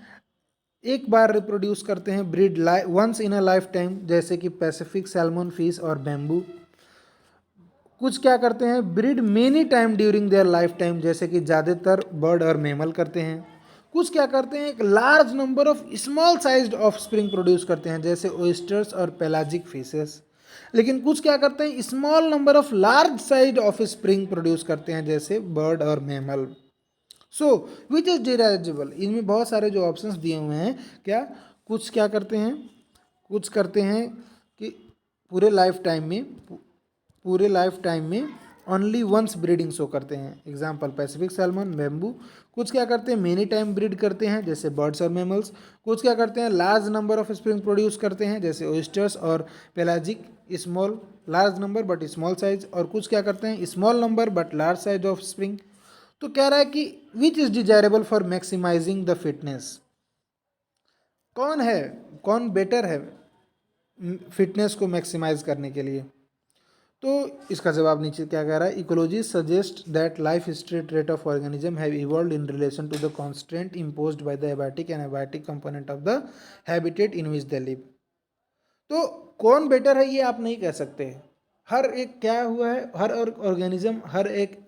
एक बार रिप्रोड्यूस करते हैं, breed once in a lifetime, जैसे कि पैसिफिक सैल्मन फिश और बैम्बू। कुछ क्या करते हैं, breed many time during their lifetime, जैसे कि ज़्यादातर बर्ड और मैमल करते हैं। कुछ क्या करते हैं, एक large number of small sized of spring produce करते हैं, जैसे ओयस्टर्स और पेलाजिक फिशेस। लेकिन कुछ क्या करते हैं, small number of large size of spring produce करते हैं, जैसे बर्ड और मैमल। सो विच इज डिराइजेबल, इनमें बहुत सारे जो ऑप्शंस दिए हुए हैं, क्या कुछ क्या करते हैं, कुछ करते हैं कि पूरे लाइफ टाइम में ओनली वंस ब्रीडिंग शो करते हैं, एग्जाम्पल पैसिफिक सैल्मन, बैम्बू। कुछ क्या करते हैं, मेनी टाइम ब्रीड करते हैं, जैसे बर्ड्स और मैमल्स। कुछ क्या करते हैं, large number of spring produce करते हैं, जैसे ओयस्टर्स और pelagic, small large number but small size. और कुछ क्या करते हैं, small number but large size of spring. तो कह रहा है कि which is desirable for maximising the fitness, कौन बेटर है फिटनेस को मैक्सिमाइज करने के लिए। तो इसका जवाब नीचे क्या कह रहा है, ecology suggest that life history trait of organism have evolved in relation to the constant imposed by the abiotic and abiotic component of the habitat in which they live. तो कौन बेटर है ये आप नहीं कह सकते। हर एक क्या हुआ है, हर एक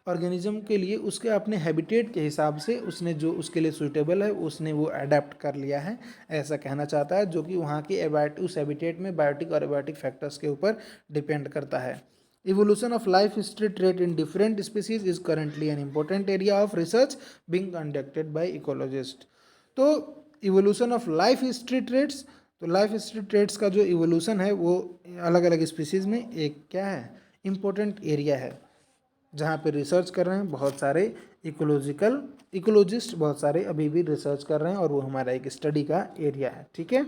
ऑर्गेनिज्म के लिए उसके अपने हैबिटेट के हिसाब से उसने जो उसके लिए सूटेबल है उसने वो अडेप्ट कर लिया है, ऐसा कहना चाहता है, जो कि वहाँ के उस हैबिटेट में बायोटिक और एबायोटिक फैक्टर्स के ऊपर डिपेंड करता है। Evolution of life history trait in different species is currently an important area of research being conducted by ecologist. तो evolution of life history traits, तो लाइफ हिस्ट्री ट्रेट्स का जो इवोल्यूशन है वो अलग अलग स्पीसीज़ में एक क्या है, इम्पोर्टेंट एरिया है, जहाँ पे रिसर्च कर रहे हैं बहुत सारे इकोलॉजिस्ट बहुत सारे अभी भी रिसर्च कर रहे हैं, और वो हमारा एक स्टडी का एरिया है। ठीक है।